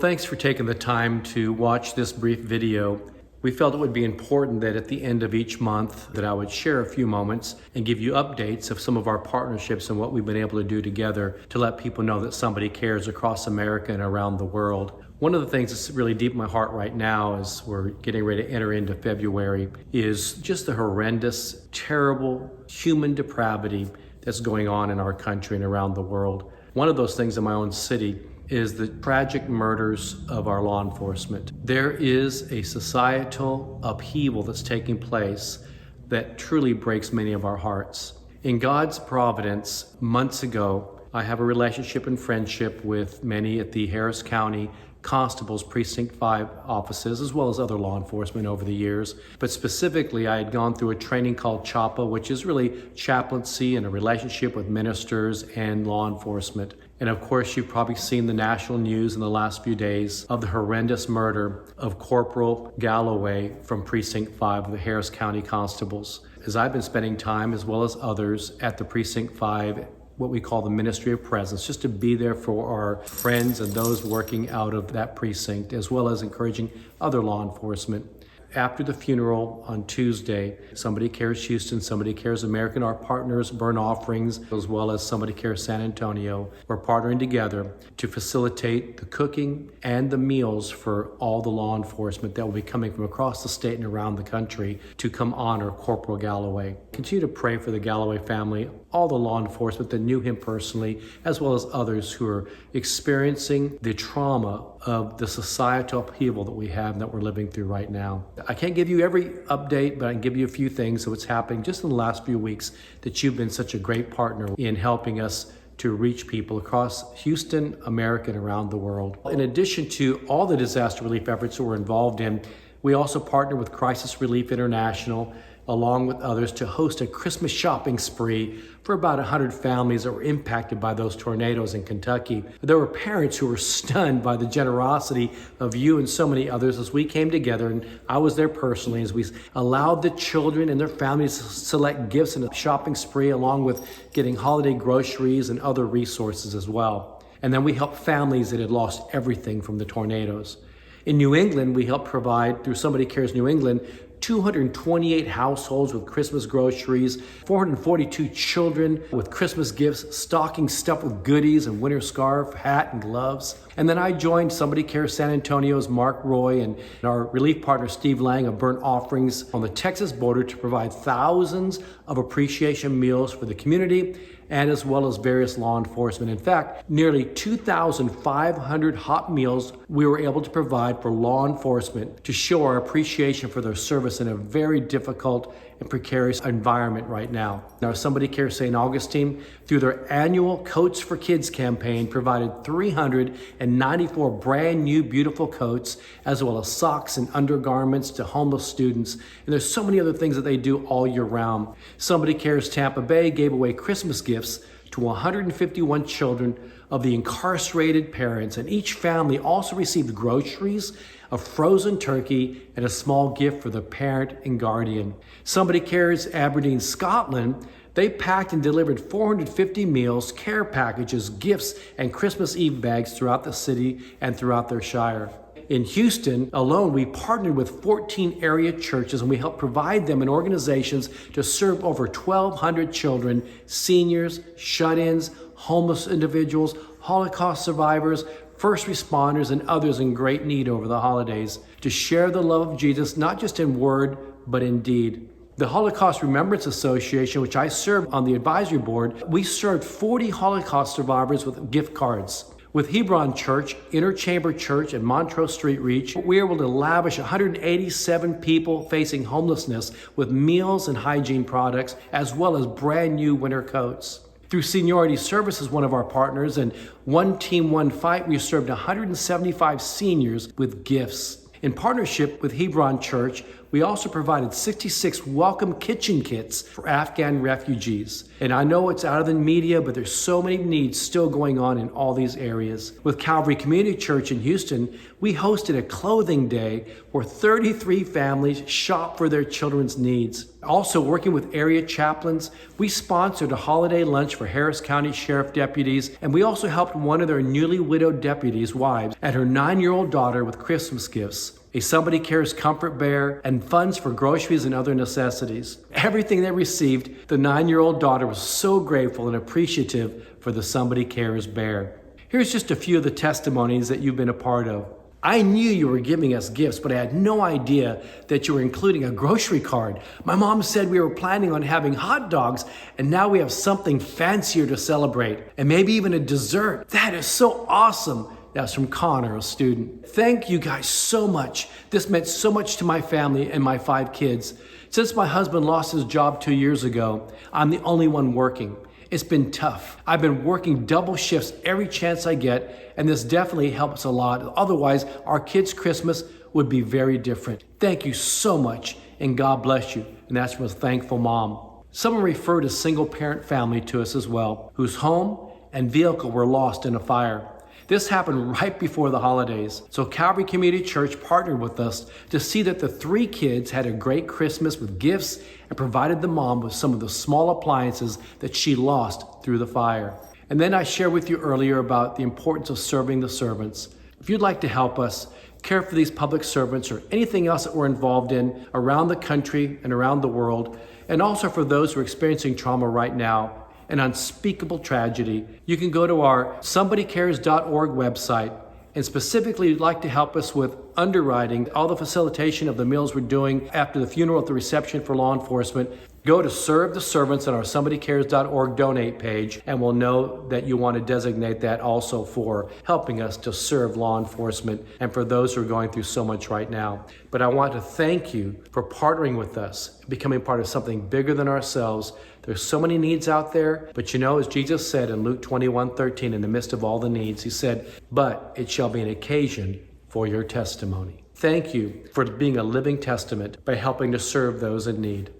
Thanks for taking the time to watch this brief video. We felt it would be important that at the end of each month that I would share a few moments and give you updates of some of our partnerships and what we've been able to do together to let people know that somebody cares across America and around the world. One of the things that's really deep in my heart right now as we're getting ready to enter into February is just the horrendous, terrible human depravity that's going on in our country and around the world. One of those things in my own city is the tragic murders of our law enforcement. There is a societal upheaval that's taking place that truly breaks many of our hearts. In God's providence, months ago, I have a relationship and friendship with many at the Harris County Constables Precinct 5 offices, as well as other law enforcement over the years. But specifically, I had gone through a training called CHAPA, which is really chaplaincy and a relationship with ministers and law enforcement. And of course, you've probably seen the national news in the last few days of the horrendous murder of Corporal Galloway from Precinct 5 of the Harris County Constables. As I've been spending time, as well as others, at the Precinct 5, what we call the Ministry of Presence, just to be there for our friends and those working out of that precinct, as well as encouraging other law enforcement. After the funeral on Tuesday, Somebody Cares Houston, Somebody Cares America, our partners, Burn Offerings, as well as Somebody Cares San Antonio, we're partnering together to facilitate the cooking and the meals for all the law enforcement that will be coming from across the state and around the country to come honor Corporal Galloway. Continue to pray for the Galloway family, all the law enforcement that knew him personally, as well as others who are experiencing the trauma of the societal upheaval that we have and that we're living through right now. I can't give you every update, but I can give you a few things of what's happening just in the last few weeks that you've been such a great partner in helping us to reach people across Houston, America, and around the world. In addition to all the disaster relief efforts that we're involved in, we also partner with Crisis Relief International, along with others, to host a Christmas shopping spree for about 100 families that were impacted by those tornadoes in Kentucky. There were parents who were stunned by the generosity of you and so many others as we came together, and I was there personally, as we allowed the children and their families to select gifts in a shopping spree, along with getting holiday groceries and other resources as well. And then we helped families that had lost everything from the tornadoes. In New England, we helped provide, through Somebody Cares New England, 228 households with Christmas groceries, 442 children with Christmas gifts, stockings stuffed with goodies and winter scarf, hat, and gloves. And then I joined Somebody Cares San Antonio's Mark Roy and our relief partner Steve Lang of Burn Offerings on the Texas border to provide thousands of appreciation meals for the community and as well as various law enforcement. In fact, nearly 2,500 hot meals we were able to provide for law enforcement to show our appreciation for their service in a very difficult and precarious environment right now. Our Somebody Cares St. Augustine, through their annual Coats for Kids campaign, provided 394 brand new beautiful coats, as well as socks and undergarments to homeless students. And there's so many other things that they do all year round. Somebody Cares Tampa Bay gave away Christmas gifts to 151 children of the incarcerated parents, and each family also received groceries, a frozen turkey, and a small gift for the parent and guardian. Somebody Cares Aberdeen, Scotland, they packed and delivered 450 meals, care packages, gifts, and Christmas Eve bags throughout the city and throughout their shire. In Houston alone, we partnered with 14 area churches, and we helped provide them in organizations to serve over 1,200 children, seniors, shut-ins, homeless individuals, Holocaust survivors, first responders, and others in great need over the holidays, to share the love of Jesus, not just in word, but in deed. The Holocaust Remembrance Association, which I served on the advisory board, we served 40 Holocaust survivors with gift cards. With Hebron Church, Inner Chamber Church, and Montrose Street Reach, we were able to lavish 187 people facing homelessness with meals and hygiene products, as well as brand new winter coats. Through Seniority Services, one of our partners, and One Team, One Fight, we served 175 seniors with gifts. In partnership with Hebron Church, we also provided 66 welcome kitchen kits for Afghan refugees. And I know it's out of the media, but there's so many needs still going on in all these areas. With Calvary Community Church in Houston, we hosted a clothing day where 33 families shopped for their children's needs. Also, working with area chaplains, we sponsored a holiday lunch for Harris County Sheriff deputies, and we also helped one of their newly widowed deputies' wives and her 9-year-old daughter with Christmas gifts, a Somebody Cares comfort bear, and funds for groceries and other necessities. Everything they received, the 9-year-old daughter was so grateful and appreciative for the Somebody Cares bear. Here's just a few of the testimonies that you've been a part of. I knew you were giving us gifts, but I had no idea that you were including a grocery card. My mom said we were planning on having hot dogs, and now we have something fancier to celebrate, and maybe even a dessert. That is so awesome. That's from Connor, a student. Thank you guys so much. This meant so much to my family and my 5 kids. Since my husband lost his job 2 years ago, I'm the only one working. It's been tough. I've been working double shifts every chance I get, and this definitely helps a lot. Otherwise, our kids' Christmas would be very different. Thank you so much, and God bless you. And that's from a thankful mom. Someone referred a single-parent family to us as well, whose home and vehicle were lost in a fire. This happened right before the holidays. So Calvary Community Church partnered with us to see that the 3 kids had a great Christmas with gifts and provided the mom with some of the small appliances that she lost through the fire. And then I shared with you earlier about the importance of serving the servants. If you'd like to help us care for these public servants or anything else that we're involved in around the country and around the world, and also for those who are experiencing trauma right now, an unspeakable tragedy, you can go to our somebodycares.org website, and specifically you'd like to help us with underwriting all the facilitation of the meals we're doing after the funeral at the reception for law enforcement. Go to Serve the Servants on our somebodycares.org donate page, and we'll know that you want to designate that also for helping us to serve law enforcement and for those who are going through so much right now. But I want to thank you for partnering with us, becoming part of something bigger than ourselves. There's so many needs out there, but you know, as Jesus said in Luke 21:13, in the midst of all the needs, he said, "But it shall be an occasion for your testimony." Thank you for being a living testament by helping to serve those in need.